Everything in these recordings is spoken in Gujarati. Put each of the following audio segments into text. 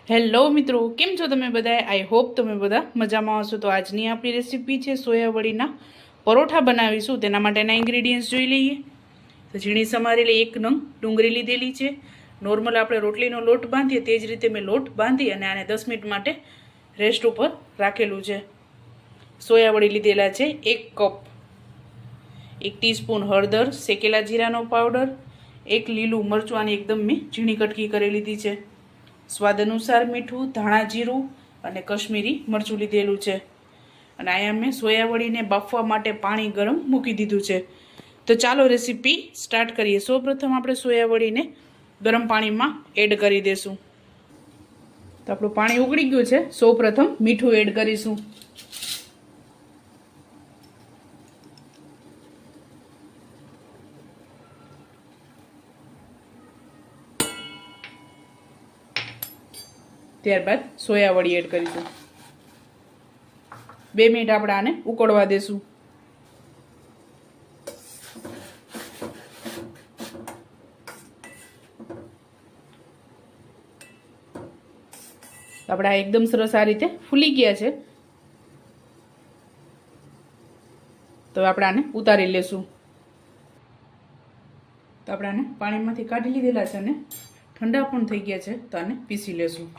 હેલો મિત્રો, કેમ છો તમે બધા? આઈ હોપ તમે બધા મજામાં હશો. તો આજની આપણી રેસીપી છે સોયાવડીના પરોઠા બનાવીશું. તેના માટેના ઇન્ગ્રેડિયન્ટ્સ જોઈ લઈએ. તો ઝીણી સમારેલી 1 નંગ ડુંગળી લીધેલી છે. નોર્મલ આપણે રોટલીનો લોટ બાંધીએ તે જ રીતે મેં લોટ બાંધી અને આને 10 મિનિટ માટે રેસ્ટ ઉપર રાખેલું છે. સોયાવડી લીધેલા છે 1 કપ, 1 ટીસ્પૂન હળદર, શેકેલા જીરાનો પાવડર, 1 લીલું મરચું આની એકદમ મેં ઝીણી કટકી કરી લીધી છે, સ્વાદ અનુસાર મીઠું, ધાણા જીરું અને કશ્મીરી મરચું લીધેલું છે. અને અહીંયા મેં સોયાવડીને બાફવા માટે પાણી ગરમ મૂકી દીધું છે. તો ચાલો રેસીપી સ્ટાર્ટ કરીએ. સૌપ્રથમ આપણે સોયાવડીને ગરમ પાણીમાં એડ કરી દઈશું. તો આપણું પાણી ઉકળી ગયું છે. સૌપ્રથમ મીઠું એડ કરીશું. ત્યારબાદ સોયાવડી એડ કરીશું. 2 મિનિટ આપણે આને ઉકળવા દેશું. આપણા એકદમ સરસ આ રીતે ફૂલી ગયા છે. તો આપણે આને ઉતારી લેશું. તો આપણે આને પાણીમાંથી કાઢી લીધેલા છે અને ઠંડા પણ થઈ ગયા છે. તો આને પીસી લેશું.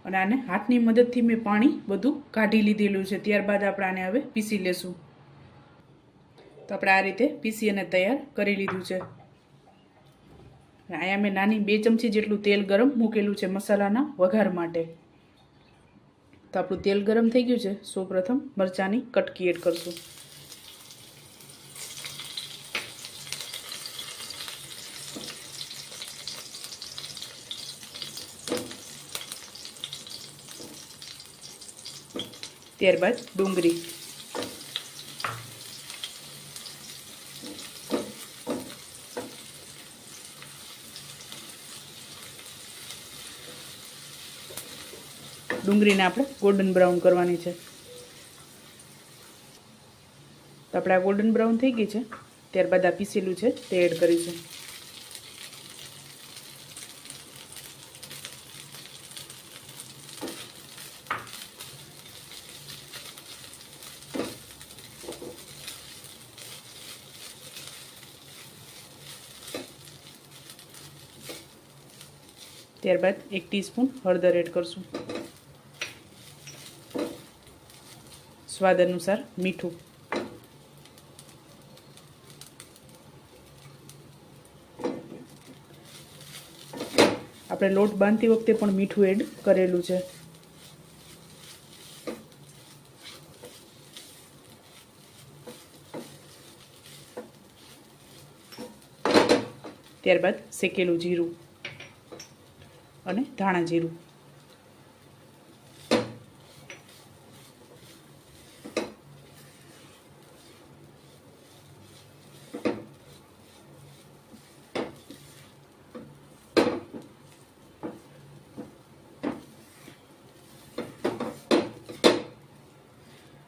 અને આને હાથની મદદથી મેં પાણી બધું કાઢી લીધેલું છે. ત્યારબાદ આપણે આને હવે પીસી લેશું. તો આપણે આ રીતે પીસી અને તૈયાર કરી લીધું છે. અહીંયા મેં નાની 2 ચમચી જેટલું તેલ ગરમ મૂકેલું છે મસાલાના વઘાર માટે. તો આપણું તેલ ગરમ થઈ ગયું છે. સૌપ્રથમ મરચાંની કટકી એડ કરશું. ત્યારબાદ ડુંગળી, ડુંગળીને આપણે ગોલ્ડન બ્રાઉન કરવાની છે. તો આપણે આ ગોલ્ડન બ્રાઉન થઈ ગઈ છે. ત્યારબાદ આ પીસેલું છે તે એડ કરીશું. ત્યારબાદ 1 ટીસ્પૂન હળદર એડ કરશું. સ્વાદ અનુસાર મીઠું. આપણે લોટ બાંધતી વખતે પણ મીઠું એડ કરેલું છે. ત્યારબાદ શેકેલું જીરું અને ધાણા જીરું.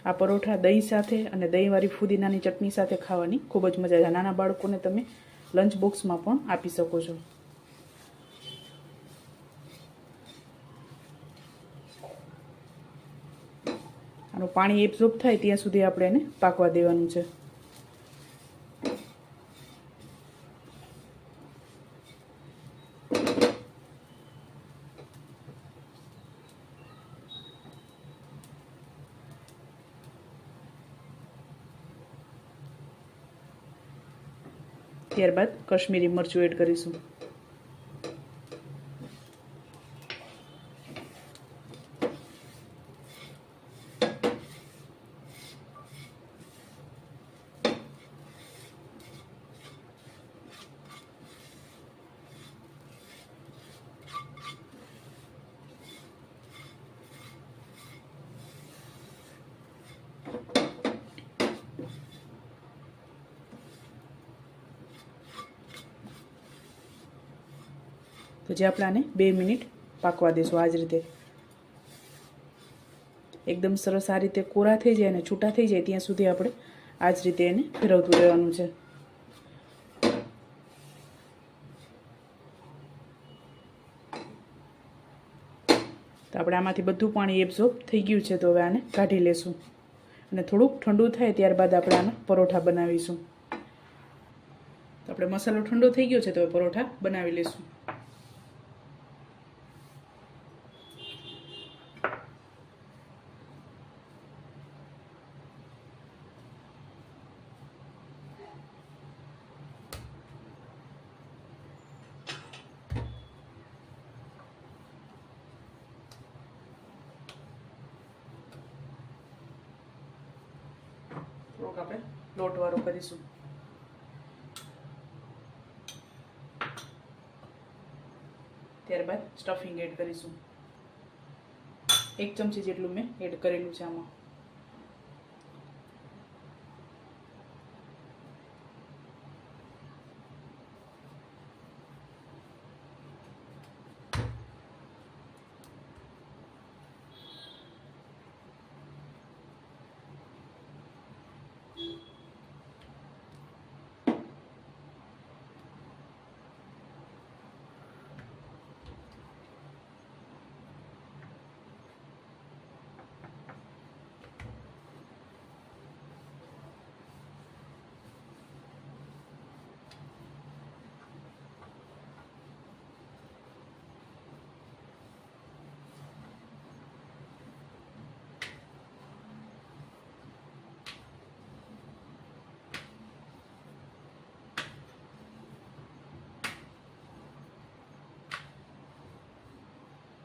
આ પરોઠા દહીં સાથે અને દહીંવાળી ફુદીનાની ચટણી સાથે ખાવાની ખૂબ જ મજા આવે. નાના બાળકોને તમે લંચ બોક્સમાં પણ આપી શકો છો. આનું પાણી એબ્ઝોર્બ થાય ત્યાં સુધી આપણે એને પાકવા દેવાનું છે. ત્યારબાદ કશ્મીરી મરચું એડ કરીશું. તો જે આપણે આને 2 મિનિટ પાકવા દઈશું. આ જ રીતે એકદમ સરસ આ રીતે કોરા થઈ જાય અને છૂટા થઈ જાય ત્યાં સુધી આપણે આ જ રીતે એને ફેરવતું રહેવાનું છે. તો આપણે આમાંથી બધું પાણી એબ્ઝોર્બ થઈ ગયું છે. તો હવે આને કાઢી લેશું અને થોડુંક ઠંડુ થાય ત્યારબાદ આપણે આના પરોઠા બનાવીશું. તો આપણે મસાલો ઠંડો થઈ ગયો છે તો હવે પરોઠા બનાવી લેશું. થોડુંક આપણે લોટવાળું કરીશું. ત્યારબાદ સ્ટફિંગ એડ કરીશું. 1 ચમચી જેટલું મેં એડ કરેલું છે આમાં.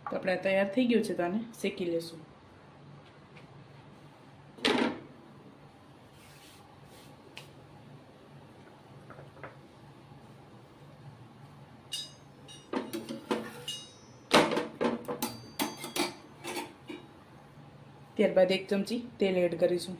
તો આપણે તૈયાર થઈ ગયું છે તો આને શેકી લેશું. ત્યારબાદ 1 ચમચી તેલ એડ કરીશું.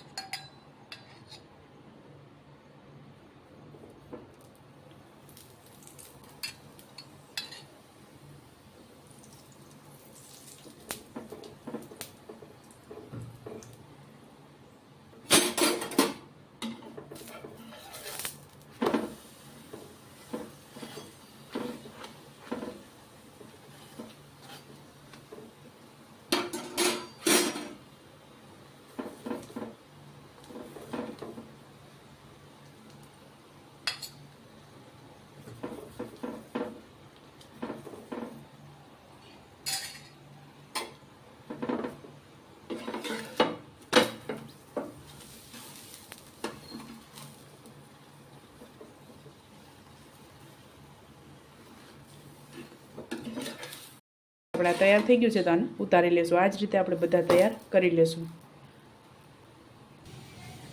આપણા તૈયાર થઈ ગયું છે તો આને ઉતારી લેશું. આ જ રીતે આપણે બધા તૈયાર કરી લેશું.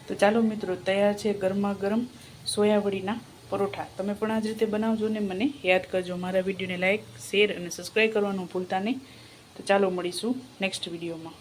તો ચાલો મિત્રો, તૈયાર છે ગરમા ગરમ સોયાવડીના પરોઠા. તમે પણ આ જ રીતે બનાવજો ને મને યાદ કરજો. મારા વિડીયોને લાઇક, શેર અને સબસ્ક્રાઈબ કરવાનું ભૂલતા નહીં. તો ચાલો મળીશું નેક્સ્ટ વિડીયોમાં.